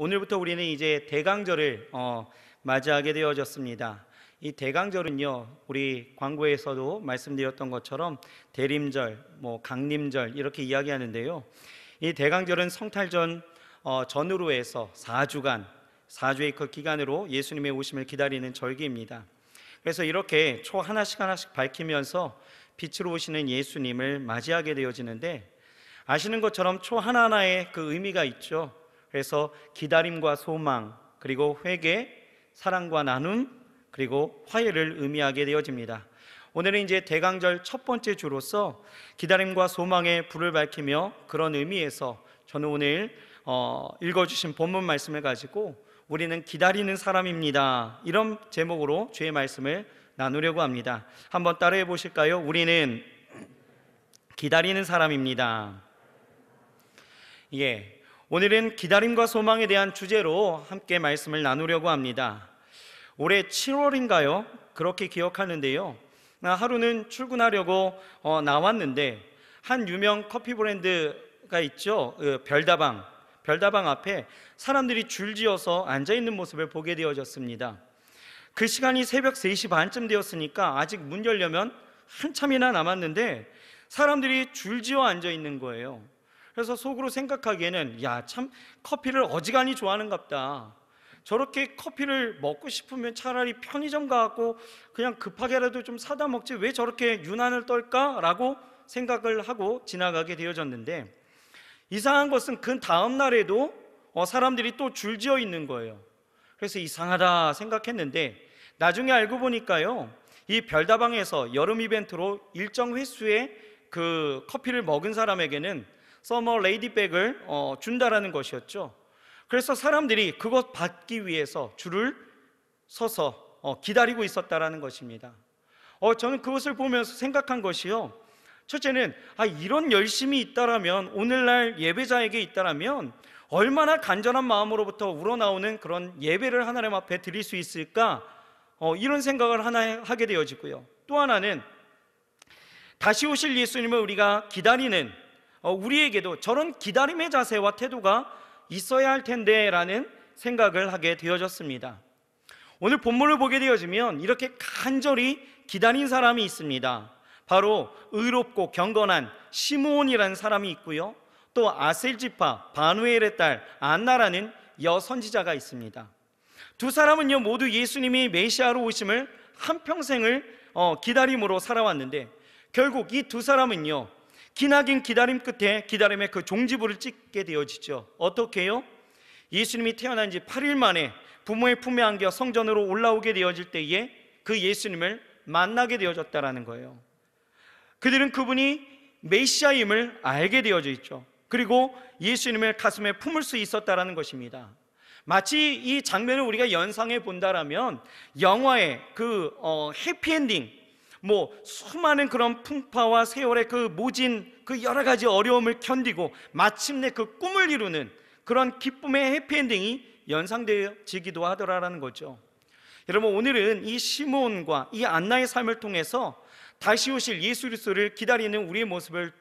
오늘부터 우리는 이제 대강절을 맞이하게 되어졌습니다. 이 대강절은요, 우리 광고에서도 말씀드렸던 것처럼 대림절, 강림절 이렇게 이야기하는데요. 이 대강절은 성탈전 전후로 해서 4주간, 4주의 그 기간으로 예수님의 오심을 기다리는 절기입니다. 그래서 이렇게 초 하나씩 밝히면서 빛으로 오시는 예수님을 맞이하게 되어지는데, 아시는 것처럼 초 하나하나에 그 의미가 있죠. 그래서 기다림과 소망, 그리고 회개, 사랑과 나눔, 그리고 화해를 의미하게 되어집니다. 오늘은 이제 대강절 첫 번째 주로서 기다림과 소망의 불을 밝히며, 그런 의미에서 저는 오늘 읽어주신 본문 말씀을 가지고 우리는 기다리는 사람입니다, 이런 제목으로 주의 말씀을 나누려고 합니다. 한번 따라해 보실까요? 우리는 기다리는 사람입니다. 오늘은 기다림과 소망에 대한 주제로 함께 말씀을 나누려고 합니다. 올해 7월인가요? 그렇게 기억하는데요, 하루는 출근하려고 나왔는데 한 유명 커피 브랜드가 있죠. 별다방 앞에 사람들이 줄지어서 앉아있는 모습을 보게 되어졌습니다. 그 시간이 새벽 3시 반쯤 되었으니까 아직 문 열려면 한참이나 남았는데 사람들이 줄지어 앉아있는 거예요. 그래서 속으로 생각하기에는 참 커피를 어지간히 좋아하는갑다. 저렇게 커피를 먹고 싶으면 차라리 편의점 가고 그냥 급하게라도 좀 사다 먹지 왜 저렇게 유난을 떨까라고 생각을 하고 지나가게 되어졌는데, 이상한 것은 그 다음 날에도 사람들이 또 줄지어 있는 거예요. 그래서 이상하다 생각했는데 나중에 알고 보니까요, 이 별다방에서 여름 이벤트로 일정 횟수의 그 커피를 먹은 사람에게는 서머 레이디백을 준다라는 것이었죠. 그래서 사람들이 그것 받기 위해서 줄을 서서 기다리고 있었다라는 것입니다. 저는 그것을 보면서 생각한 것이요, 첫째는 이런 열심이 있다라면, 오늘날 예배자에게 있다라면 얼마나 간절한 마음으로부터 우러나오는 그런 예배를 하나님 앞에 드릴 수 있을까, 이런 생각을 하나 하게 되어지고요. 또 하나는 다시 오실 예수님을 우리가 기다리는 우리에게도 저런 기다림의 자세와 태도가 있어야 할 텐데 라는 생각을 하게 되어졌습니다. 오늘 본문을 보게 되어지면 이렇게 간절히 기다린 사람이 있습니다. 바로 의롭고 경건한 시므온이라는 사람이 있고요, 또 아셀지파 바누엘의 딸 안나라는 여선지자가 있습니다. 두 사람은요, 모두 예수님이 메시아로 오심을 한평생을 기다림으로 살아왔는데, 결국 이 두 사람은요, 기나긴 기다림 끝에 기다림의 그 종지부를 찍게 되어지죠. 어떻게 해요? 예수님이 태어난 지 8일 만에 부모의 품에 안겨 성전으로 올라오게 되어질 때에 그 예수님을 만나게 되어졌다라는 거예요. 그들은 그분이 메시아임을 알게 되어져 있죠. 그리고 예수님을 가슴에 품을 수 있었다라는 것입니다. 마치 이 장면을 우리가 연상해 본다라면 영화의 그 해피엔딩, 수많은 그런 풍파와 세월의 그 모진 그 여러 가지 어려움을 견디고 마침내 그 꿈을 이루는 그런 기쁨의 해피엔딩이 연상되어지기도 하더라라는 거죠. 여러분, 오늘은 이 시므온과 이 안나의 삶을 통해서 다시 오실 예수 그리스도를 기다리는 우리의 모습을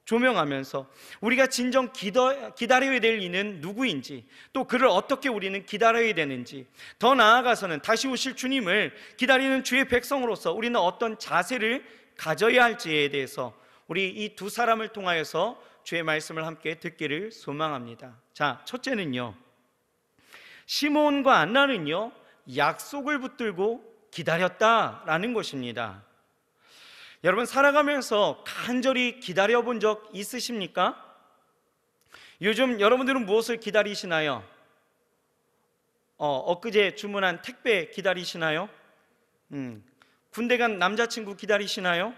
조명하면서 우리가 진정 기다려야 될 이는 누구인지, 또 그를 어떻게 우리는 기다려야 되는지, 더 나아가서는 다시 오실 주님을 기다리는 주의 백성으로서 우리는 어떤 자세를 가져야 할지에 대해서 우리 이 두 사람을 통하여서 주의 말씀을 함께 듣기를 소망합니다. 자, 첫째는요, 시므온과 안나는요, 약속을 붙들고 기다렸다라는 것입니다. 여러분, 살아가면서 간절히 기다려본 적 있으십니까? 요즘 여러분들은 무엇을 기다리시나요? 엊그제 주문한 택배 기다리시나요? 군대 간 남자친구 기다리시나요?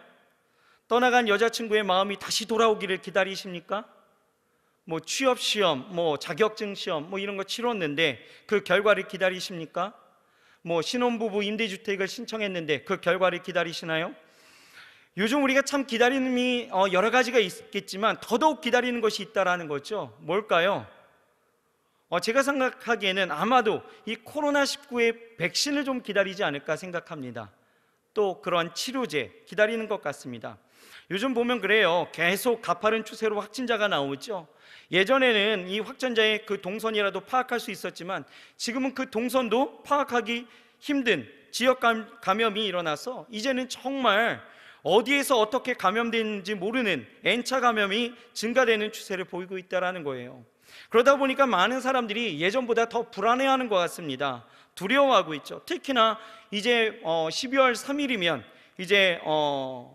떠나간 여자친구의 마음이 다시 돌아오기를 기다리십니까? 취업시험, 자격증 시험 이런 거 치렀는데 그 결과를 기다리십니까? 신혼부부 임대주택을 신청했는데 그 결과를 기다리시나요? 요즘 우리가 참 기다림이 여러 가지가 있겠지만 더더욱 기다리는 것이 있다라는 거죠. 뭘까요? 제가 생각하기에는 아마도 이 코로나19의 백신을 좀 기다리지 않을까 생각합니다. 또 그런 치료제 기다리는 것 같습니다. 요즘 보면 그래요. 계속 가파른 추세로 확진자가 나오죠. 예전에는 이 확진자의 그 동선이라도 파악할 수 있었지만 지금은 그 동선도 파악하기 힘든 지역 감염이 일어나서 이제는 정말 어디에서 어떻게 감염되는지 모르는 N차 감염이 증가되는 추세를 보이고 있다는 거예요. 그러다 보니까 많은 사람들이 예전보다 더 불안해하는 것 같습니다. 두려워하고 있죠. 특히나 이제 12월 3일이면 이제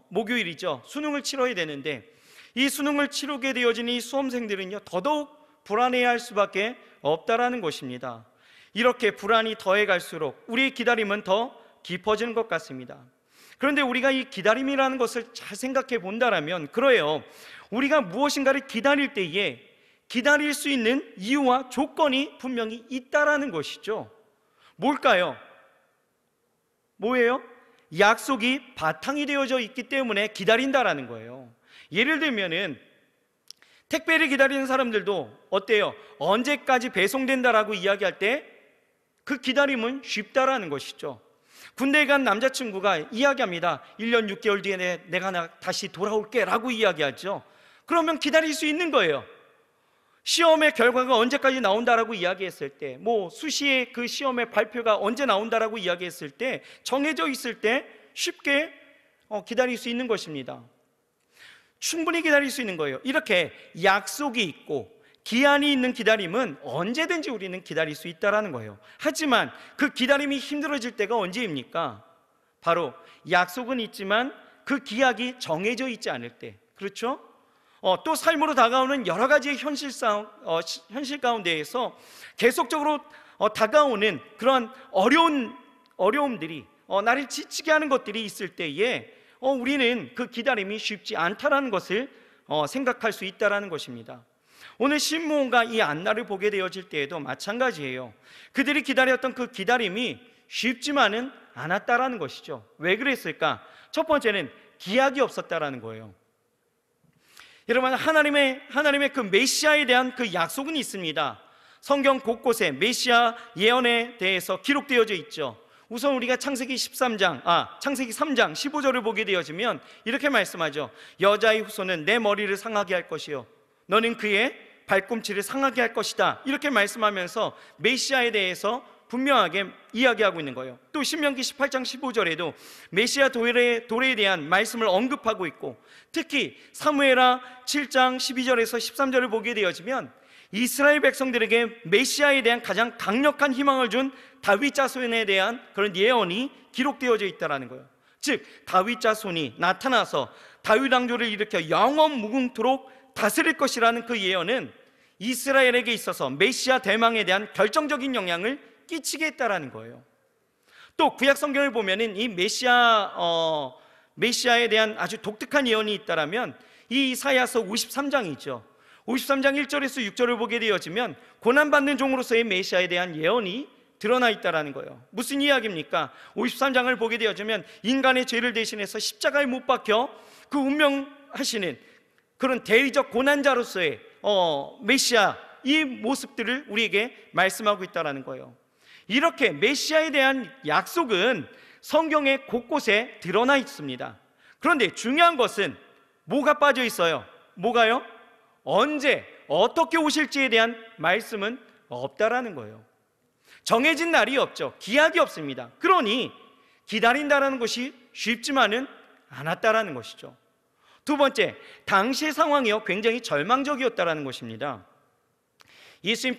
목요일이죠. 수능을 치러야 되는데 이 수능을 치르게 되어진 이 수험생들은요, 더더욱 불안해할 수밖에 없다라는 것입니다. 이렇게 불안이 더해갈수록 우리의 기다림은 더 깊어지는 것 같습니다. 그런데 우리가 이 기다림이라는 것을 잘 생각해 본다라면, 그래요, 우리가 무엇인가를 기다릴 때에 기다릴 수 있는 이유와 조건이 분명히 있다라는 것이죠. 뭘까요? 뭐예요? 약속이 바탕이 되어져 있기 때문에 기다린다라는 거예요. 예를 들면은 택배를 기다리는 사람들도 어때요? 언제까지 배송된다라고 이야기할 때 그 기다림은 쉽다라는 것이죠. 군대에 간 남자친구가 이야기합니다. 1년 6개월 뒤에 내가 다시 돌아올게 라고 이야기하죠. 그러면 기다릴 수 있는 거예요. 시험의 결과가 언제까지 나온다라고 이야기했을 때, 수시의 그 시험의 발표가 언제 나온다라고 이야기했을 때, 정해져 있을 때 쉽게 기다릴 수 있는 것입니다. 충분히 기다릴 수 있는 거예요. 이렇게 약속이 있고 기한이 있는 기다림은 언제든지 우리는 기다릴 수 있다는 거예요. 하지만 그 기다림이 힘들어질 때가 언제입니까? 바로 약속은 있지만 그 기약이 정해져 있지 않을 때, 그렇죠? 또 삶으로 다가오는 여러 가지의 현실 가운데에서 계속적으로 다가오는 그런 어려움들이 나를 지치게 하는 것들이 있을 때에 우리는 그 기다림이 쉽지 않다라는 것을 생각할 수 있다라는 것입니다. 오늘 시므온과 이 안나를 보게 되어질 때에도 마찬가지예요. 그들이 기다렸던 그 기다림이 쉽지만은 않았다라는 것이죠. 왜 그랬을까? 첫 번째는 기약이 없었다라는 거예요. 여러분, 하나님의 그 메시아에 대한 그 약속은 있습니다. 성경 곳곳에 메시아 예언에 대해서 기록되어져 있죠. 우선 우리가 창세기 3장 15절을 보게 되어지면 이렇게 말씀하죠. 여자의 후손은 내 머리를 상하게 할 것이요 너는 그의 발꿈치를 상하게 할 것이다. 이렇게 말씀하면서 메시아에 대해서 분명하게 이야기하고 있는 거예요. 또 신명기 18장 15절에도 메시아 도래에 대한 말씀을 언급하고 있고, 특히 사무엘하 7장 12절에서 13절을 보게 되어지면 이스라엘 백성들에게 메시아에 대한 가장 강력한 희망을 준 다윗 자손에 대한 그런 예언이 기록되어져 있다는 거예요. 즉 다윗 자손이 나타나서 다윗 왕조를 일으켜 영원 무궁토록 다스릴 것이라는 그 예언은 이스라엘에게 있어서 메시아 대망에 대한 결정적인 영향을 끼치게 했다라는 거예요. 또 구약 성경을 보면은 이 메시아에 대한 아주 독특한 예언이 있다라면 이 이사야서 53장이죠. 53장 1절에서 6절을 보게 되어지면 고난받는 종으로서의 메시아에 대한 예언이 드러나 있다라는 거예요. 무슨 이야기입니까? 53장을 보게 되어지면 인간의 죄를 대신해서 십자가에 못 박혀 그 운명하시는 그런 대리적 고난자로서의 메시아, 이 모습들을 우리에게 말씀하고 있다는 거예요. 이렇게 메시아에 대한 약속은 성경의 곳곳에 드러나 있습니다. 그런데 중요한 것은 뭐가 빠져 있어요? 뭐가요? 언제 어떻게 오실지에 대한 말씀은 없다라는 거예요. 정해진 날이 없죠. 기약이 없습니다. 그러니 기다린다라는 것이 쉽지만은 않았다라는 것이죠. 두 번째, 당시의 상황이요 굉장히 절망적이었다라는 것입니다. 예수님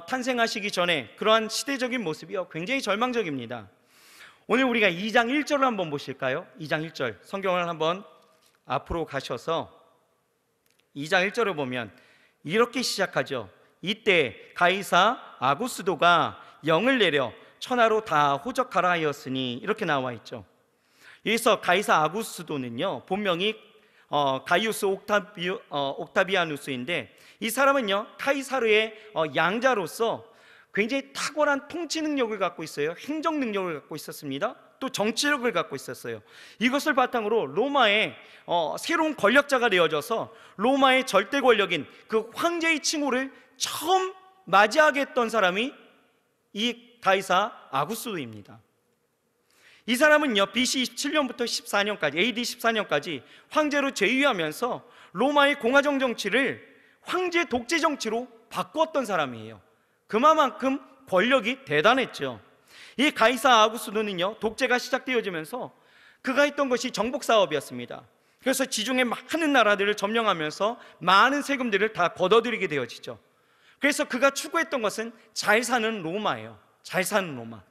탄생하시기 전에 그러한 시대적인 모습이요 굉장히 절망적입니다. 오늘 우리가 2장 1절을 한번 보실까요? 2장 1절 성경을 한번 앞으로 가셔서 2장 1절을 보면 이렇게 시작하죠. 이때 가이사 아구스도가 영을 내려 천하로 다 호적하라 하였으니, 이렇게 나와 있죠. 여기서 가이사 아구스도는요 본명이 가이우스 옥타비아누스인데, 이 사람은요 카이사르의 양자로서 굉장히 탁월한 통치 능력을 갖고 있어요. 행정 능력을 갖고 있었습니다. 또 정치력을 갖고 있었어요. 이것을 바탕으로 로마의 새로운 권력자가 되어져서 로마의 절대 권력인 그 황제의 칭호를 처음 맞이하게 했던 사람이 이 가이사 아구스도입니다. 이 사람은요, BC 27년부터 14년까지, AD 14년까지 황제로 재위하면서 로마의 공화정 정치를 황제 독재 정치로 바꾸었던 사람이에요. 그만큼 권력이 대단했죠. 이 가이사 아구스도는요, 독재가 시작되어지면서 그가 했던 것이 정복 사업이었습니다. 그래서 지중해 많은 나라들을 점령하면서 많은 세금들을 다 걷어들이게 되어지죠. 그래서 그가 추구했던 것은 잘 사는 로마예요. 잘 사는 로마.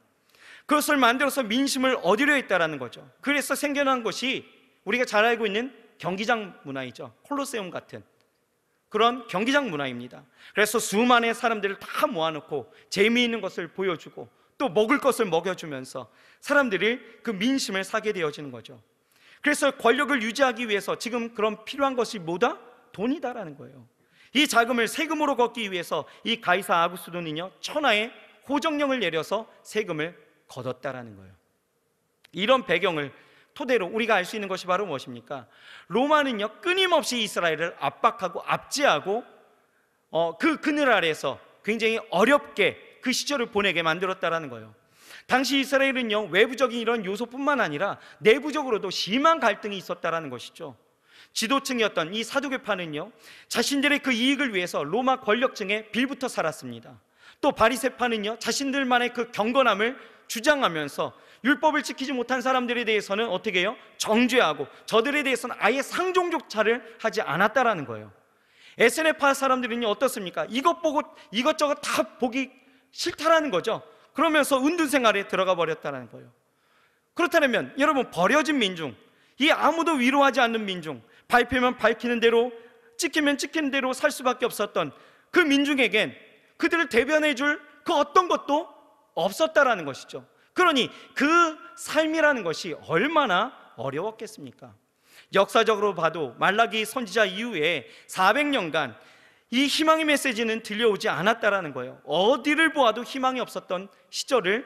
그것을 만들어서 민심을 얻으려 했다라는 거죠. 그래서 생겨난 것이 우리가 잘 알고 있는 경기장 문화이죠. 콜로세움 같은 그런 경기장 문화입니다. 그래서 수많은 사람들을 다 모아놓고 재미있는 것을 보여주고 또 먹을 것을 먹여주면서 사람들이 그 민심을 사게 되어지는 거죠. 그래서 권력을 유지하기 위해서 지금 그런 필요한 것이 뭐다? 돈이다라는 거예요. 이 자금을 세금으로 걷기 위해서 이 가이사 아구스도는요, 천하의 호정령을 내려서 세금을 걷었다라는 거예요. 이런 배경을 토대로 우리가 알 수 있는 것이 바로 무엇입니까? 로마는요, 끊임없이 이스라엘을 압박하고 압제하고 그 그늘 아래에서 굉장히 어렵게 그 시절을 보내게 만들었다라는 거예요. 당시 이스라엘은요, 외부적인 이런 요소뿐만 아니라 내부적으로도 심한 갈등이 있었다라는 것이죠. 지도층이었던 이 사두개파는요, 자신들의 그 이익을 위해서 로마 권력층에 빌붙어 살았습니다. 또 바리새파는요, 자신들만의 그 경건함을 주장하면서 율법을 지키지 못한 사람들에 대해서는 어떻게 해요? 정죄하고 저들에 대해서는 아예 상종조차를 하지 않았다라는 거예요. 에스네파 사람들은요, 어떻습니까? 이것 보고 이것저것 다 보기 싫다라는 거죠. 그러면서 은둔 생활에 들어가 버렸다는 거예요. 그렇다면 여러분, 버려진 민중, 이 아무도 위로하지 않는 민중, 밟히면 밟히는 대로, 찍히면 찍히는 대로 살 수밖에 없었던 그 민중에겐 그들을 대변해 줄 그 어떤 것도 없었다라는 것이죠. 그러니 그 삶이라는 것이 얼마나 어려웠겠습니까? 역사적으로 봐도 말라기 선지자 이후에 400년간 이 희망의 메시지는 들려오지 않았다라는 거예요. 어디를 보아도 희망이 없었던 시절을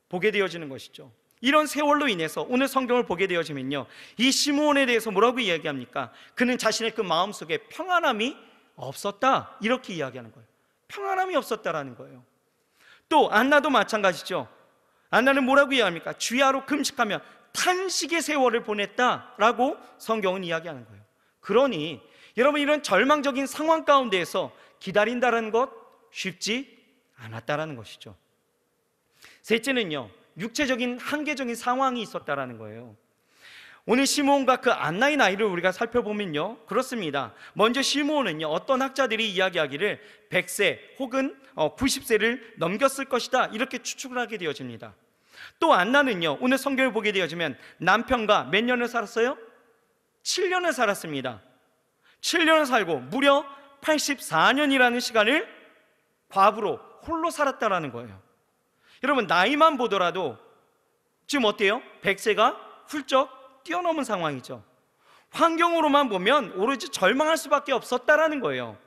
보게 되어지는 것이죠. 이런 세월로 인해서 오늘 성경을 보게 되어지면요, 이 시므온에 대해서 뭐라고 이야기합니까? 그는 자신의 그 마음속에 평안함이 없었다, 이렇게 이야기하는 거예요. 평안함이 없었다라는 거예요. 또 안나도 마찬가지죠. 안나는 뭐라고 이야기합니까? 주야로 금식하며 탄식의 세월을 보냈다라고 성경은 이야기하는 거예요. 그러니 여러분, 이런 절망적인 상황 가운데에서 기다린다는 것 쉽지 않았다라는 것이죠. 셋째는요, 육체적인 한계적인 상황이 있었다라는 거예요. 오늘 시므온과 그 안나의 나이를 우리가 살펴보면요, 그렇습니다. 먼저 시므온은요, 어떤 학자들이 이야기하기를 100세 혹은 90세를 넘겼을 것이다, 이렇게 추측을 하게 되어집니다. 또 안나는요, 오늘 성경을 보게 되어지면 남편과 몇 년을 살았어요? 7년을 살았습니다. 7년을 살고 무려 84년이라는 시간을 과부로 홀로 살았다라는 거예요. 여러분, 나이만 보더라도 지금 어때요? 100세가 훌쩍 뛰어넘은 상황이죠. 환경으로만 보면 오로지 절망할 수밖에 없었다라는 거예요.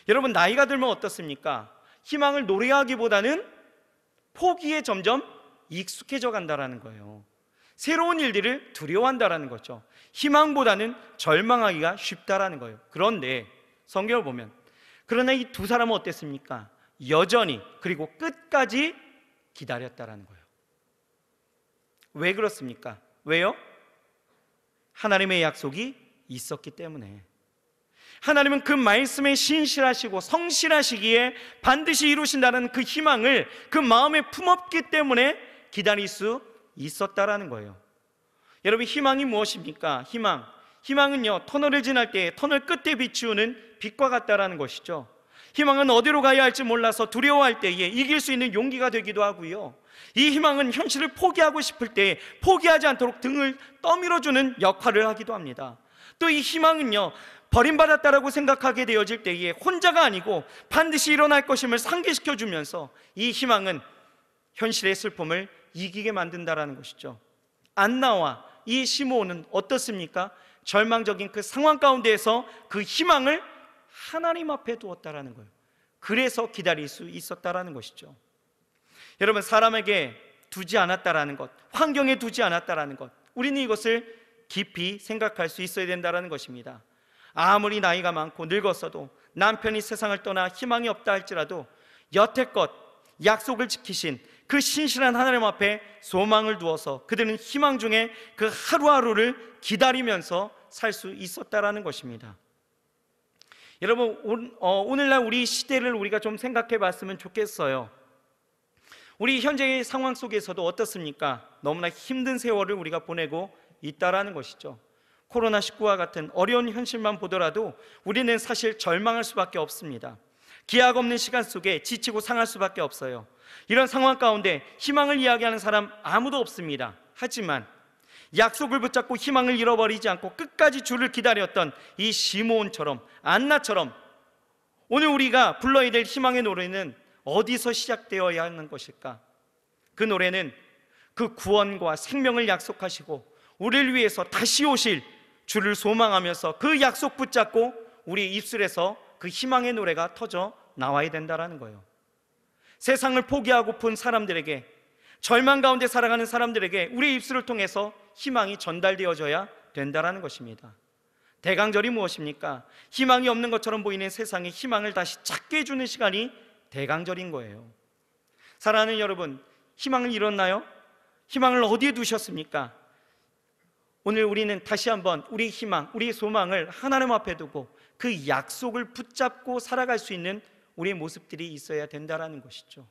여러분, 나이가 들면 어떻습니까? 희망을 노래하기보다는 포기에 점점 익숙해져 간다라는 거예요. 새로운 일들을 두려워한다라는 거죠. 희망보다는 절망하기가 쉽다라는 거예요. 그런데 성경을 보면, 그러나 이 두 사람은 어땠습니까? 여전히, 그리고 끝까지 기다렸다라는 거예요. 왜 그렇습니까? 왜요? 하나님의 약속이 있었기 때문에. 하나님은 그 말씀에 신실하시고 성실하시기에 반드시 이루신다는 그 희망을 그 마음에 품었기 때문에 기다릴 수 있었다라는 거예요. 여러분, 희망이 무엇입니까? 희망은요, 터널을 지날 때 터널 끝에 비추는 빛과 같다라는 것이죠. 희망은 어디로 가야 할지 몰라서 두려워할 때에 이길 수 있는 용기가 되기도 하고요, 이 희망은 현실을 포기하고 싶을 때 포기하지 않도록 등을 떠밀어주는 역할을 하기도 합니다. 또 이 희망은요, 버림받았다라고 생각하게 되어질 때에 혼자가 아니고 반드시 일어날 것임을 상기시켜주면서 이 희망은 현실의 슬픔을 이기게 만든다라는 것이죠. 안나와 이 시므온은 어떻습니까? 절망적인 그 상황 가운데에서 그 희망을 하나님 앞에 두었다라는 거예요. 그래서 기다릴 수 있었다라는 것이죠. 여러분, 사람에게 두지 않았다라는 것, 환경에 두지 않았다라는 것, 우리는 이것을 깊이 생각할 수 있어야 된다라는 것입니다. 아무리 나이가 많고 늙었어도, 남편이 세상을 떠나 희망이 없다 할지라도 여태껏 약속을 지키신 그 신실한 하나님 앞에 소망을 두어서 그들은 희망 중에 그 하루하루를 기다리면서 살 수 있었다라는 것입니다. 여러분, 오늘날 우리 시대를 우리가 좀 생각해 봤으면 좋겠어요. 우리 현재의 상황 속에서도 어떻습니까? 너무나 힘든 세월을 우리가 보내고 있다라는 것이죠. 코로나19와 같은 어려운 현실만 보더라도 우리는 사실 절망할 수밖에 없습니다. 기약 없는 시간 속에 지치고 상할 수밖에 없어요. 이런 상황 가운데 희망을 이야기하는 사람 아무도 없습니다. 하지만 약속을 붙잡고 희망을 잃어버리지 않고 끝까지 주를 기다렸던 이 시므온처럼, 안나처럼 오늘 우리가 불러야 될 희망의 노래는 어디서 시작되어야 하는 것일까? 그 노래는 그 구원과 생명을 약속하시고 우리를 위해서 다시 오실 주를 소망하면서 그 약속 붙잡고 우리 입술에서 그 희망의 노래가 터져 나와야 된다는 거예요. 세상을 포기하고픈 사람들에게, 절망 가운데 살아가는 사람들에게 우리의 입술을 통해서 희망이 전달되어져야 된다는 것입니다. 대강절이 무엇입니까? 희망이 없는 것처럼 보이는 세상에 희망을 다시 찾게 해주는 시간이 대강절인 거예요. 사랑하는 여러분, 희망을 잃었나요? 희망을 어디에 두셨습니까? 오늘 우리는 다시 한번 우리의 희망, 우리의 소망을 하나님 앞에 두고 그 약속을 붙잡고 살아갈 수 있는 우리의 모습들이 있어야 된다는 것이죠.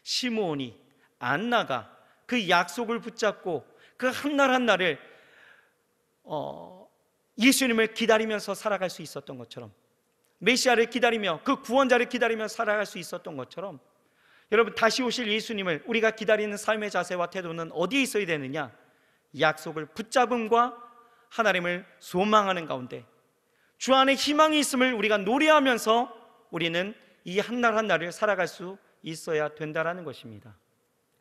시므온이, 안나가 그 약속을 붙잡고 그 한 날 한 날을 예수님을 기다리면서 살아갈 수 있었던 것처럼, 메시아를 기다리며 그 구원자를 기다리며 살아갈 수 있었던 것처럼, 여러분, 다시 오실 예수님을 우리가 기다리는 삶의 자세와 태도는 어디에 있어야 되느냐? 약속을 붙잡음과 하나님을 소망하는 가운데 주 안에 희망이 있음을 우리가 노래하면서 우리는 이 한 날 한 날을 살아갈 수 있어야 된다는 것입니다.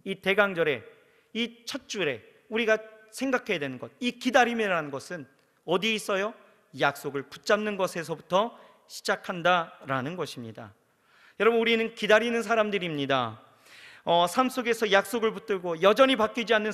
이 대강절에, 이 첫 줄에 우리가 생각해야 되는 것, 이 기다림이라는 것은 어디에 있어요? 약속을 붙잡는 것에서부터 시작한다라는 것입니다. 여러분, 우리는 기다리는 사람들입니다. 삶 속에서 약속을 붙들고 여전히 바뀌지 않는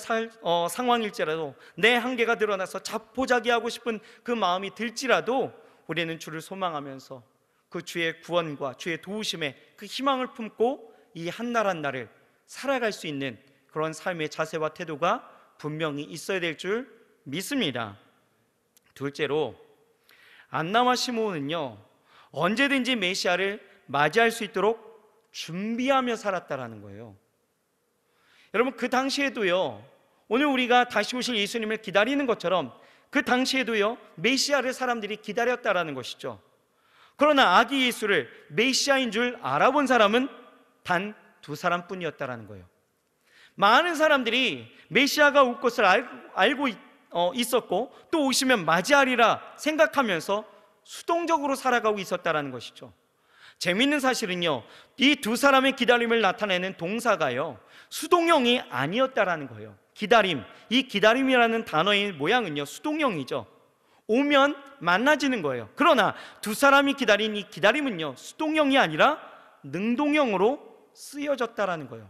상황일지라도, 내 한계가 드러나서 자포자기하고 싶은 그 마음이 들지라도 우리는 주를 소망하면서 그 주의 구원과 주의 도우심에 그 희망을 품고 이 한 날 한 날을 살아갈 수 있는 그런 삶의 자세와 태도가 분명히 있어야 될 줄 믿습니다. 둘째로, 안나와 시므온은요, 언제든지 메시아를 맞이할 수 있도록 준비하며 살았다라는 거예요. 여러분, 그 당시에도요, 오늘 우리가 다시 오실 예수님을 기다리는 것처럼 그 당시에도요, 메시아를 사람들이 기다렸다라는 것이죠. 그러나 아기 예수를 메시아인 줄 알아본 사람은 단 2사람뿐이었다라는 거예요. 많은 사람들이 메시아가 올 것을 알고 있었고 또 오시면 맞이하리라 생각하면서 수동적으로 살아가고 있었다라는 것이죠. 재미있는 사실은요, 이 2사람의 기다림을 나타내는 동사가요, 수동형이 아니었다라는 거예요. 기다림, 이 기다림이라는 단어의 모양은요, 수동형이죠. 오면 만나지는 거예요. 그러나 2사람이 기다린 이 기다림은요, 수동형이 아니라 능동형으로 쓰여졌다라는 거예요.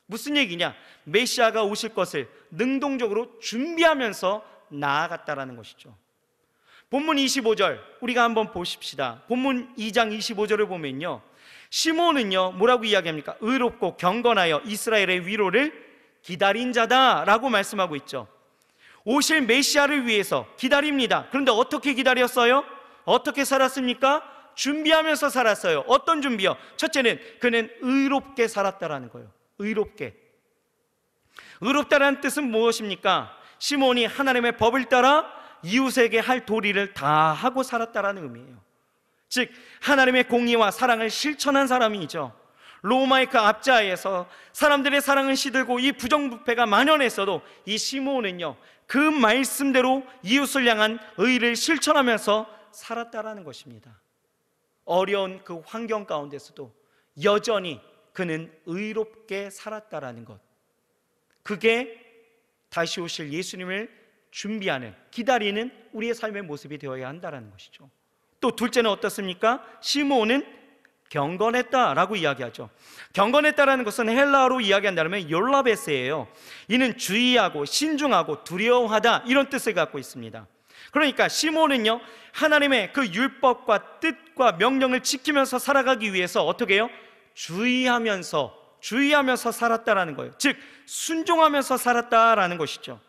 무슨 얘기냐? 메시아가 오실 것을 능동적으로 준비하면서 나아갔다라는 것이죠. 본문 25절 우리가 한번 보십시다. 본문 2장 25절을 보면요, 시므온은요 뭐라고 이야기합니까? 의롭고 경건하여 이스라엘의 위로를 기다린 자다라고 말씀하고 있죠. 오실 메시아를 위해서 기다립니다. 그런데 어떻게 기다렸어요? 어떻게 살았습니까? 준비하면서 살았어요. 어떤 준비요? 첫째는 그는 의롭게 살았다라는 거예요. 의롭다라는 뜻은 무엇입니까? 시므온이 하나님의 법을 따라 이웃에게 할 도리를 다 하고 살았다라는 의미예요. 즉 하나님의 공의와 사랑을 실천한 사람이죠. 로마의 그 압자에서 사람들의 사랑은 시들고 이 부정부패가 만연했어도 이 시므온은요 그 말씀대로 이웃을 향한 의를 실천하면서 살았다라는 것입니다. 어려운 그 환경 가운데서도 여전히 그는 의롭게 살았다라는 것, 그게 다시 오실 예수님을 준비하는, 기다리는 우리의 삶의 모습이 되어야 한다는 것이죠. 또 둘째는 어떻습니까? 시므온은 경건했다라고 이야기하죠. 경건했다라는 것은 헬라어로 이야기한다면 욜라베스예요. 이는 주의하고 신중하고 두려워하다, 이런 뜻을 갖고 있습니다. 그러니까 시므온은요 하나님의 그 율법과 뜻과 명령을 지키면서 살아가기 위해서 어떻게 해요? 주의하면서 주의하면서 살았다라는 거예요. 즉 순종하면서 살았다라는 것이죠.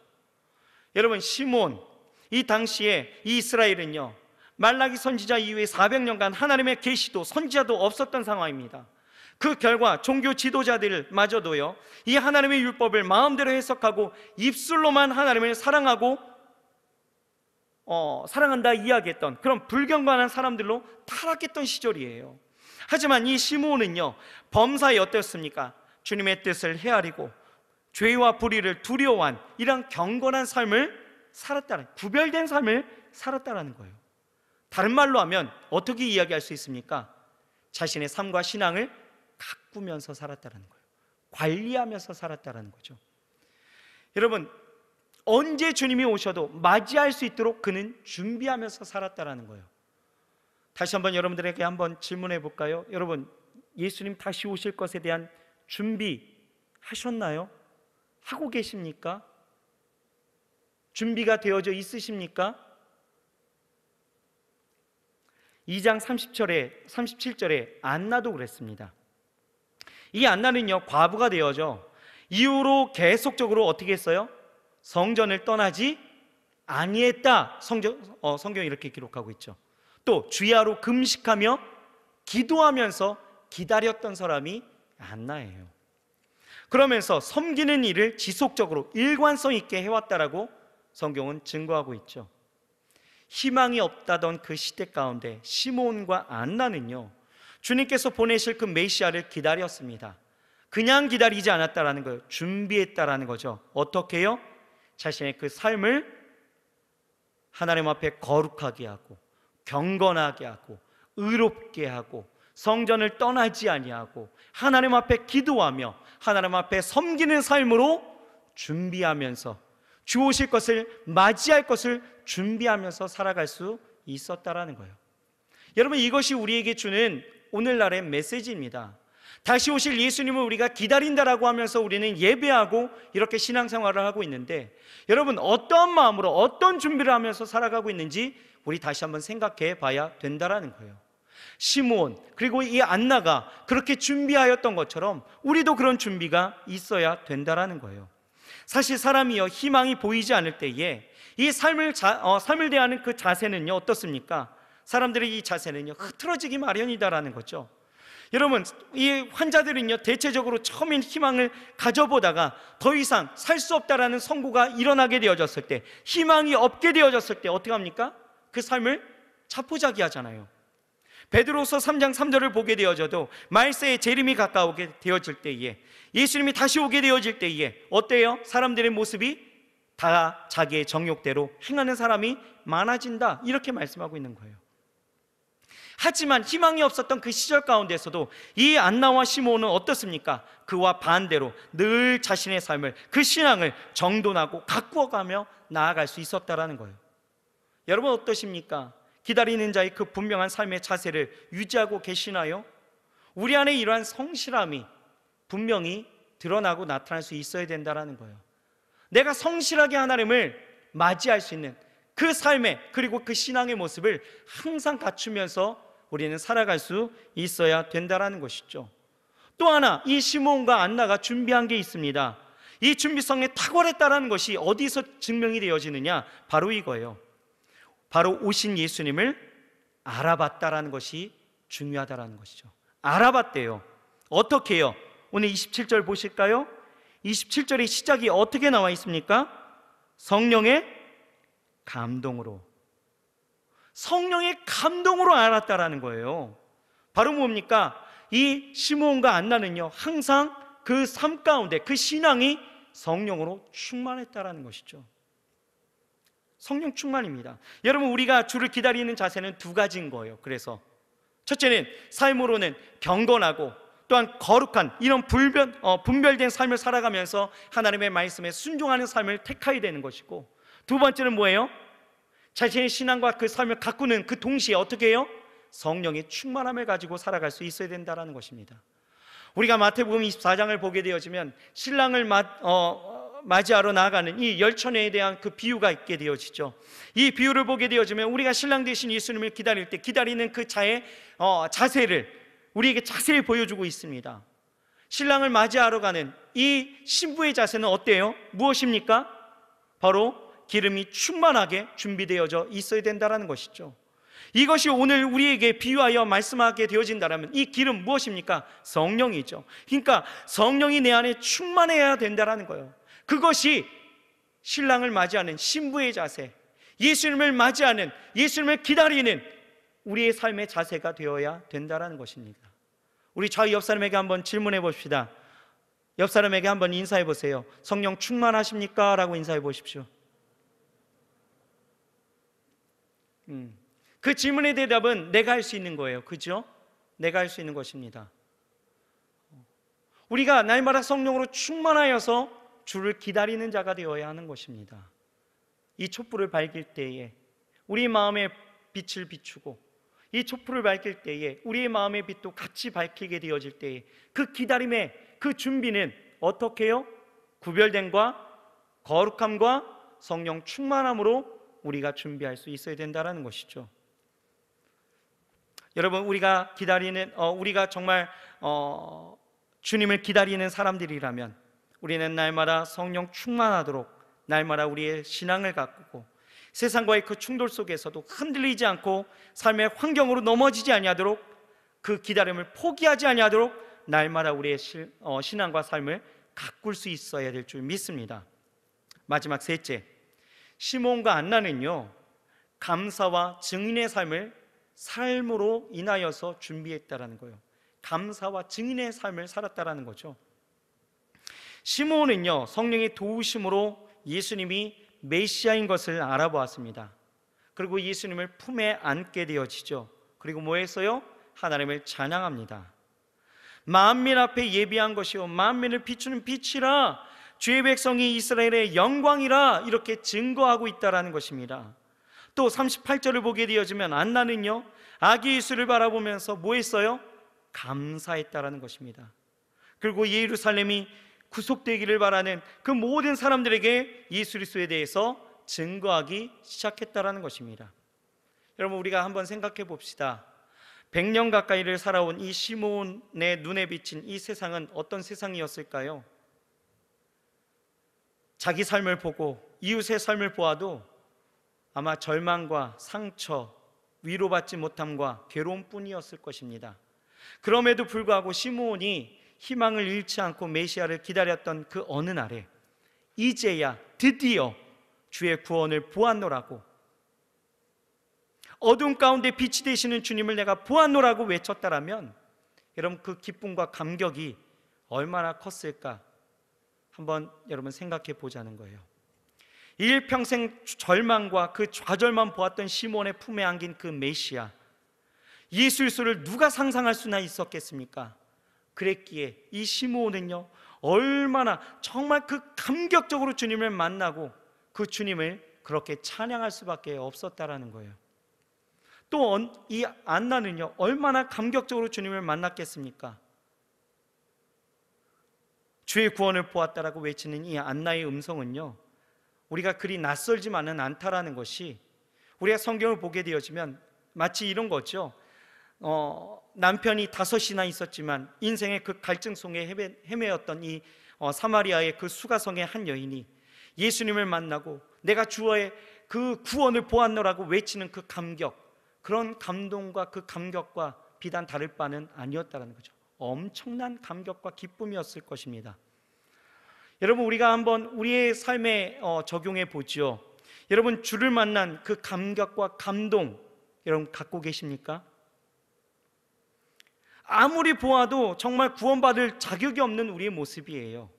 여러분, 시므온, 이 당시에 이 이스라엘은요, 말라기 선지자 이후에 400년간 하나님의 계시도 선지자도 없었던 상황입니다. 그 결과 종교 지도자들마저도요, 이 하나님의 율법을 마음대로 해석하고 입술로만 하나님을 사랑하고 사랑한다 이야기했던 그런 불경건한 사람들로 타락했던 시절이에요. 하지만 이 시므온은요, 범사에 어땠습니까? 주님의 뜻을 헤아리고 죄와 불의를 두려워한 이런 경건한 삶을 살았다는, 구별된 삶을 살았다는 거예요. 다른 말로 하면 어떻게 이야기할 수 있습니까? 자신의 삶과 신앙을 가꾸면서 살았다는 거예요. 관리하면서 살았다는 거죠. 여러분, 언제 주님이 오셔도 맞이할 수 있도록 그는 준비하면서 살았다는 거예요. 다시 한번 여러분들에게 한번 질문해 볼까요? 여러분, 예수님 다시 오실 것에 대한 준비하셨나요? 하고 계십니까? 준비가 되어져 있으십니까? 2장 37절에 안나도 그랬습니다. 이 안나는요, 과부가 되어져 이후로 계속적으로 어떻게 했어요? 성전을 떠나지 아니했다. 성경이 이렇게 기록하고 있죠. 또 주야로 금식하며 기도하면서 기다렸던 사람이 안나예요. 그러면서 섬기는 일을 지속적으로 일관성 있게 해왔다라고 성경은 증거하고 있죠. 희망이 없다던 그 시대 가운데 시므온과 안나는요, 주님께서 보내실 그 메시아를 기다렸습니다. 그냥 기다리지 않았다라는 거예요. 준비했다라는 거죠. 어떻게요? 자신의 그 삶을 하나님 앞에 거룩하게 하고 경건하게 하고 의롭게 하고 성전을 떠나지 아니하고 하나님 앞에 기도하며 하나님 앞에 섬기는 삶으로 준비하면서 주 오실 것을 맞이할 것을 준비하면서 살아갈 수 있었다라는 거예요. 여러분, 이것이 우리에게 주는 오늘날의 메시지입니다. 다시 오실 예수님을 우리가 기다린다라고 하면서 우리는 예배하고 이렇게 신앙생활을 하고 있는데, 여러분, 어떠한 마음으로 어떤 준비를 하면서 살아가고 있는지 우리 다시 한번 생각해 봐야 된다라는 거예요. 시므온 그리고 이 안나가 그렇게 준비하였던 것처럼 우리도 그런 준비가 있어야 된다라는 거예요. 사실 사람이요, 희망이 보이지 않을 때에 이 삶을 대하는 그 자세는요, 어떻습니까? 사람들의 이 자세는요, 흐트러지기 마련이다라는 거죠. 여러분, 이 환자들은요, 대체적으로 처음엔 희망을 가져보다가 더 이상 살 수 없다라는 선고가 일어나게 되어졌을 때, 희망이 없게 되어졌을 때 어떻게 합니까? 그 삶을 자포자기 하잖아요. 베드로서 3장 3절을 보게 되어져도 말세에 재림이 가까우게 되어질 때에, 예수님이 다시 오게 되어질 때에 어때요? 사람들의 모습이 다 자기의 정욕대로 행하는 사람이 많아진다, 이렇게 말씀하고 있는 거예요. 하지만 희망이 없었던 그 시절 가운데서도 이 안나와 시므온은 어떻습니까? 그와 반대로 늘 자신의 삶을, 그 신앙을 정돈하고 가꾸어가며 나아갈 수 있었다라는 거예요. 여러분, 어떠십니까? 기다리는 자의 그 분명한 삶의 자세를 유지하고 계시나요? 우리 안에 이러한 성실함이 분명히 드러나고 나타날 수 있어야 된다는 거예요. 내가 성실하게 하나님을 맞이할 수 있는 그 삶의, 그리고 그 신앙의 모습을 항상 갖추면서 우리는 살아갈 수 있어야 된다는 것이죠. 또 하나, 이 시므온과 안나가 준비한 게 있습니다. 이 준비성에 탁월했다는 것이 어디서 증명이 되어지느냐? 바로 이거예요. 바로 오신 예수님을 알아봤다라는 것이 중요하다라는 것이죠. 알아봤대요. 어떻게 해요? 오늘 27절 보실까요? 27절의 시작이 어떻게 나와 있습니까? 성령의 감동으로. 성령의 감동으로 알았다라는 거예요. 바로 뭡니까? 이 시므온과 안나는요, 항상 그 삶 가운데 그 신앙이 성령으로 충만했다라는 것이죠. 성령 충만입니다. 여러분, 우리가 주를 기다리는 자세는 두 가지인 거예요. 그래서 첫째는 삶으로는 경건하고 또한 거룩한 이런 분별된 삶을 살아가면서 하나님의 말씀에 순종하는 삶을 택해야 되는 것이고, 두 번째는 뭐예요? 자신의 신앙과 그 삶을 가꾸는 그 동시에 어떻게 해요? 성령의 충만함을 가지고 살아갈 수 있어야 된다는 것입니다. 우리가 마태복음 24장을 보게 되어지면 신랑을 맞이하러 나아가는 이 열처녀에 대한 그 비유가 있게 되어지죠. 이 비유를 보게 되어지면 우리가 신랑 되신 예수님을 기다릴 때 기다리는 그 자세를 우리에게 자세히 보여주고 있습니다. 신랑을 맞이하러 가는 이 신부의 자세는 어때요? 무엇입니까? 바로 기름이 충만하게 준비되어져 있어야 된다는 것이죠. 이것이 오늘 우리에게 비유하여 말씀하게 되어진다면 이 기름 무엇입니까? 성령이죠. 그러니까 성령이 내 안에 충만해야 된다는 거예요. 그것이 신랑을 맞이하는 신부의 자세, 예수님을 맞이하는, 예수님을 기다리는 우리의 삶의 자세가 되어야 된다는 것입니다. 우리 좌우 옆 사람에게 한번 질문해 봅시다. 옆 사람에게 한번 인사해 보세요. 성령 충만하십니까? 라고 인사해 보십시오. 그 질문의 대답은 내가 할 수 있는 거예요. 그죠? 내가 할 수 있는 것입니다. 우리가 날마다 성령으로 충만하여서 주를 기다리는 자가 되어야 하는 것입니다. 이 촛불을 밝힐 때에 우리 마음의 빛을 비추고, 이 촛불을 밝힐 때에 우리의 마음의 빛도 같이 밝히게 되어질 때에 그 기다림의 그 준비는 어떻게 해요? 구별됨과 거룩함과 성령 충만함으로 우리가 준비할 수 있어야 된다는 것이죠. 여러분, 우리가 정말 주님을 기다리는 사람들이라면 우리는 날마다 성령 충만하도록 날마다 우리의 신앙을 가꾸고 세상과의 그 충돌 속에서도 흔들리지 않고 삶의 환경으로 넘어지지 아니하도록 그 기다림을 포기하지 아니하도록 날마다 우리의 신앙과 삶을 가꿀 수 있어야 될 줄 믿습니다. 마지막 셋째, 시몬과 안나는요, 감사와 증인의 삶으로 인하여서 준비했다라는 거예요. 감사와 증인의 삶을 살았다라는 거죠. 시몬은요, 성령의 도우심으로 예수님이 메시아인 것을 알아보았습니다. 그리고 예수님을 품에 안게 되어지죠. 그리고 뭐 했어요? 하나님을 찬양합니다. 만민 앞에 예비한 것이요 만민을 비추는 빛이라, 주의 백성이 이스라엘의 영광이라, 이렇게 증거하고 있다라는 것입니다. 또 38절을 보게 되어지면 안나는요, 아기 예수를 바라보면서 뭐 했어요? 감사했다라는 것입니다. 그리고 예루살렘이 구속되기를 바라는 그 모든 사람들에게 예수 그리스도에 대해서 증거하기 시작했다라는 것입니다. 여러분, 우리가 한번 생각해 봅시다. 100년 가까이를 살아온 이 시몬의 눈에 비친 이 세상은 어떤 세상이었을까요? 자기 삶을 보고 이웃의 삶을 보아도 아마 절망과 상처, 위로받지 못함과 괴로움뿐이었을 것입니다. 그럼에도 불구하고 시몬이 희망을 잃지 않고 메시아를 기다렸던 그 어느 날에 이제야 드디어 주의 구원을 보았노라고, 어두운 가운데 빛이 되시는 주님을 내가 보았노라고 외쳤다라면 여러분, 그 기쁨과 감격이 얼마나 컸을까 한번 여러분 생각해 보자는 거예요. 일평생 절망과 그 좌절만 보았던 시몬의 품에 안긴 그 메시아, 예수 그리스도를 누가 상상할 수나 있었겠습니까? 그랬기에 이 시몬은요, 얼마나 정말 그 감격적으로 주님을 만나고 그 주님을 그렇게 찬양할 수밖에 없었다라는 거예요. 또 이 안나는요, 얼마나 감격적으로 주님을 만났겠습니까? 주의 구원을 보았다라고 외치는 이 안나의 음성은요, 우리가 그리 낯설지만은 않다라는 것이, 우리가 성경을 보게 되어지면 마치 이런 거죠. 남편이 5이나 있었지만 인생의 그 갈증 속에 헤매었던 이 사마리아의 그 수가성의 한 여인이 예수님을 만나고 내가 주의 그 구원을 보았노라고 외치는 그 감격, 그런 감동과 그 감격과 비단 다를 바는 아니었다는 거죠. 엄청난 감격과 기쁨이었을 것입니다. 여러분, 우리가 한번 우리의 삶에 적용해 보죠. 여러분, 주를 만난 그 감격과 감동 여러분 갖고 계십니까? 아무리 보아도 정말 구원받을 자격이 없는 우리의 모습이에요.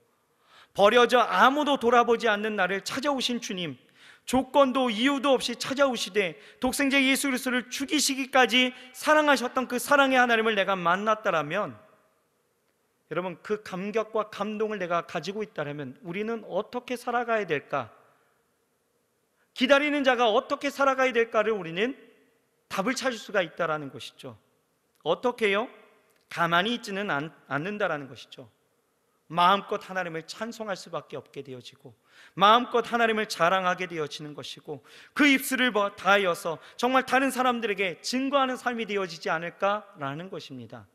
버려져 아무도 돌아보지 않는 나를 찾아오신 주님, 조건도 이유도 없이 찾아오시되 독생자 예수 그리스도를 죽이시기까지 사랑하셨던 그 사랑의 하나님을 내가 만났다라면, 여러분, 그 감격과 감동을 내가 가지고 있다면 우리는 어떻게 살아가야 될까? 기다리는 자가 어떻게 살아가야 될까를 우리는 답을 찾을 수가 있다는 것이죠. 어떻게 해요? 가만히 있지는 않는다라는 것이죠. 마음껏 하나님을 찬송할 수밖에 없게 되어지고 마음껏 하나님을 자랑하게 되어지는 것이고 그 입술을 다하여서 정말 다른 사람들에게 증거하는 삶이 되어지지 않을까라는 것입니다.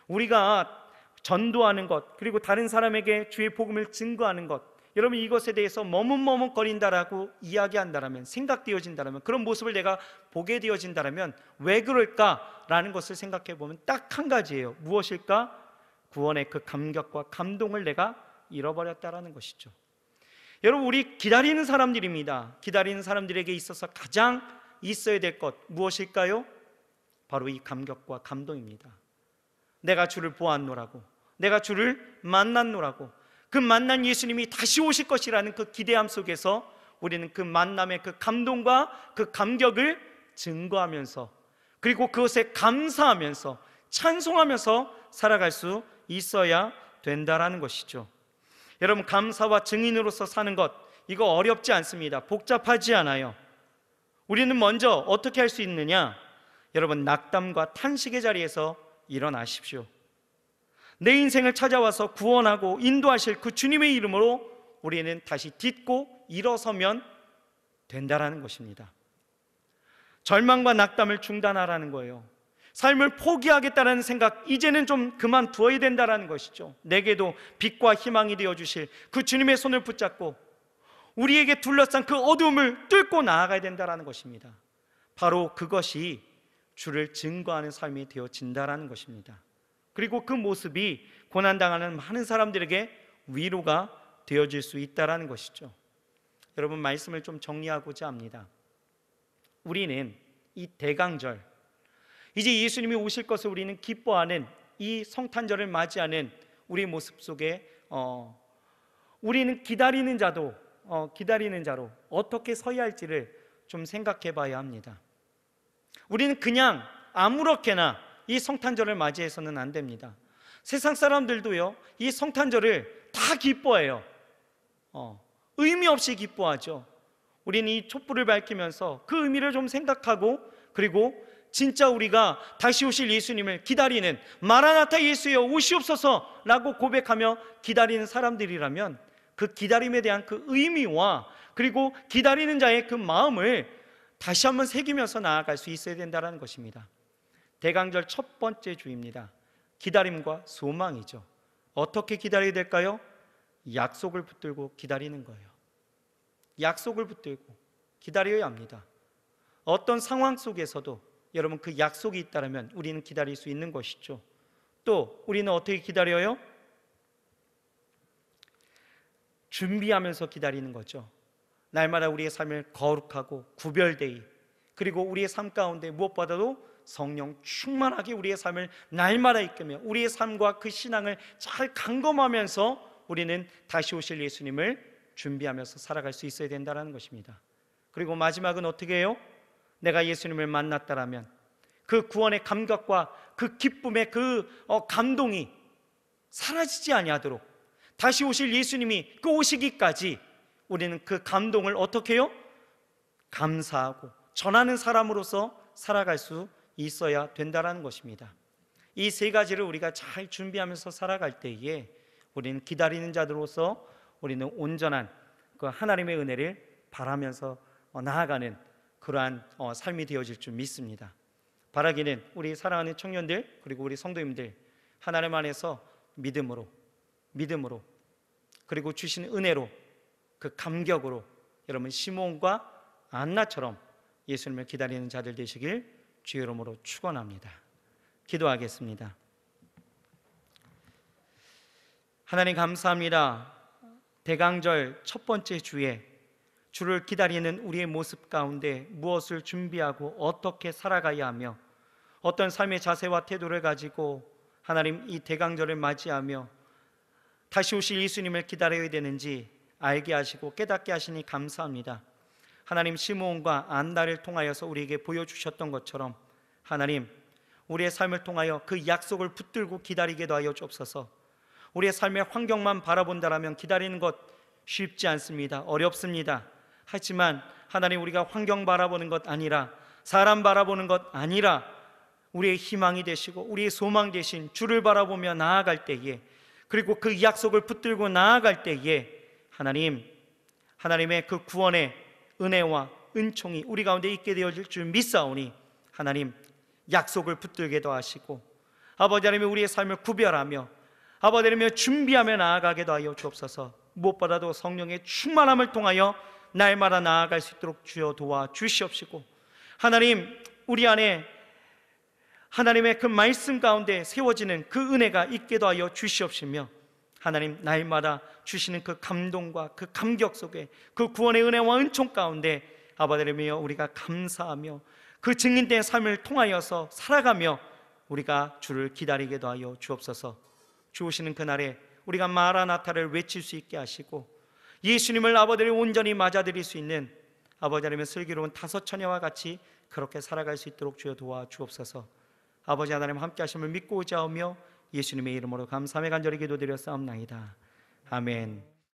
우리가 전도하는 것, 그리고 다른 사람에게 주의 복음을 증거하는 것, 여러분 이것에 대해서 머뭇머뭇거린다라고 이야기한다라면, 생각되어진다라면, 그런 모습을 내가 보게 되어진다라면 왜 그럴까라는 것을 생각해 보면 딱 한 가지예요. 무엇일까? 구원의 그 감격과 감동을 내가 잃어버렸다라는 것이죠. 여러분, 우리 기다리는 사람들입니다. 기다리는 사람들에게 있어서 가장 있어야 될 것 무엇일까요? 바로 이 감격과 감동입니다. 내가 주를 보았노라고, 내가 주를 만났노라고, 그 만난 예수님이 다시 오실 것이라는 그 기대함 속에서 우리는 그 만남의 그 감동과 그 감격을 증거하면서, 그리고 그것에 감사하면서 찬송하면서 살아갈 수 있어야 된다라는 것이죠. 여러분, 감사와 증인으로서 사는 것, 이거 어렵지 않습니다. 복잡하지 않아요. 우리는 먼저 어떻게 할 수 있느냐? 여러분, 낙담과 탄식의 자리에서 일어나십시오. 내 인생을 찾아와서 구원하고 인도하실 그 주님의 이름으로 우리는 다시 딛고 일어서면 된다라는 것입니다. 절망과 낙담을 중단하라는 거예요. 삶을 포기하겠다는 생각, 이제는 좀 그만두어야 된다라는 것이죠. 내게도 빛과 희망이 되어주실 그 주님의 손을 붙잡고 우리에게 둘러싼 그 어두움을 뚫고 나아가야 된다라는 것입니다. 바로 그것이 주를 증거하는 삶이 되어진다라는 것입니다. 그리고 그 모습이 고난당하는 많은 사람들에게 위로가 되어질 수 있다라는 것이죠. 여러분, 말씀을 좀 정리하고자 합니다. 우리는 이 대강절, 이제 예수님이 오실 것을 우리는 기뻐하는 이 성탄절을 맞이하는 우리 모습 속에 우리는 기다리는 자로 어떻게 서야 할지를 좀 생각해 봐야 합니다. 우리는 그냥 아무렇게나 이 성탄절을 맞이해서는 안 됩니다. 세상 사람들도요, 이 성탄절을 다 기뻐해요. 의미 없이 기뻐하죠. 우리는 이 촛불을 밝히면서 그 의미를 좀 생각하고, 그리고 진짜 우리가 다시 오실 예수님을 기다리는, 마라나타 예수여 오시옵소서 라고 고백하며 기다리는 사람들이라면 그 기다림에 대한 그 의미와 그리고 기다리는 자의 그 마음을 다시 한번 새기면서 나아갈 수 있어야 된다는 것입니다. 대강절 첫 번째 주입니다. 기다림과 소망이죠. 어떻게 기다려야 될까요? 약속을 붙들고 기다리는 거예요. 약속을 붙들고 기다려야 합니다. 어떤 상황 속에서도 여러분 그 약속이 있다면 우리는 기다릴 수 있는 것이죠. 또 우리는 어떻게 기다려요? 준비하면서 기다리는 거죠. 날마다 우리의 삶을 거룩하고 구별되이, 그리고 우리의 삶 가운데 무엇보다도 성령 충만하게 우리의 삶을 날마다 이끌며 우리의 삶과 그 신앙을 잘 감검하면서 우리는 다시 오실 예수님을 준비하면서 살아갈 수 있어야 된다는 것입니다. 그리고 마지막은 어떻게 해요? 내가 예수님을 만났다라면 그 구원의 감격과 그 기쁨의 그 감동이 사라지지 아니하도록 다시 오실 예수님이 그 오시기까지 우리는 그 감동을 어떻게 해요? 감사하고 전하는 사람으로서 살아갈 수 있어야 된다는 것입니다. 이 세 가지를 우리가 잘 준비하면서 살아갈 때에 우리는 기다리는 자들로서 우리는 온전한 그 하나님의 은혜를 바라면서 나아가는 그러한 삶이 되어질 줄 믿습니다. 바라기는 우리 사랑하는 청년들 그리고 우리 성도님들 하나님 안에서 믿음으로 그리고 주신 은혜로 그 감격으로 여러분 시몬과 안나처럼 예수님을 기다리는 자들 되시길 주의 이름으로 축원합니다. 기도하겠습니다. 하나님 감사합니다. 대강절 첫 번째 주에 주를 기다리는 우리의 모습 가운데 무엇을 준비하고 어떻게 살아가야 하며 어떤 삶의 자세와 태도를 가지고 하나님 이 대강절을 맞이하며 다시 오실 예수님을 기다려야 되는지 알게 하시고 깨닫게 하시니 감사합니다. 하나님 시므온과 안나를 통하여서 우리에게 보여주셨던 것처럼 하나님 우리의 삶을 통하여 그 약속을 붙들고 기다리게도 하여 주옵소서. 우리의 삶의 환경만 바라본다라면 기다리는 것 쉽지 않습니다. 어렵습니다. 하지만 하나님 우리가 환경 바라보는 것 아니라 사람 바라보는 것 아니라 우리의 희망이 되시고 우리의 소망 되신 주를 바라보며 나아갈 때에 그리고 그 약속을 붙들고 나아갈 때에 하나님의 그 구원의 은혜와 은총이 우리 가운데 있게 되어질 줄 믿사오니 하나님 약속을 붙들게도 하시고 아버지 하나님 우리의 삶을 구별하며 아버지 하나님 준비하며 나아가게도 하여 주옵소서. 무엇보다도 성령의 충만함을 통하여 날마다 나아갈 수 있도록 주여 도와 주시옵시고, 하나님 우리 안에 하나님의 그 말씀 가운데 세워지는 그 은혜가 있게도 하여 주시옵시며, 하나님 날마다 주시는 그 감동과 그 감격 속에 그 구원의 은혜와 은총 가운데 아버지 하나님이여 우리가 감사하며 그 증인된 삶을 통하여서 살아가며 우리가 주를 기다리게도 하여 주옵소서. 주 오시는 그날에 우리가 마라나타를 외칠 수 있게 하시고 예수님을 아버지를 온전히 맞아들일 수 있는 아버지 하나님의 슬기로운 다섯 처녀와 같이 그렇게 살아갈 수 있도록 주여 도와 주옵소서. 아버지 하나님 함께 하심을 믿고 의지하며 예수님의 이름으로 감사하며 간절히 기도드렸사옵나이다. 아멘.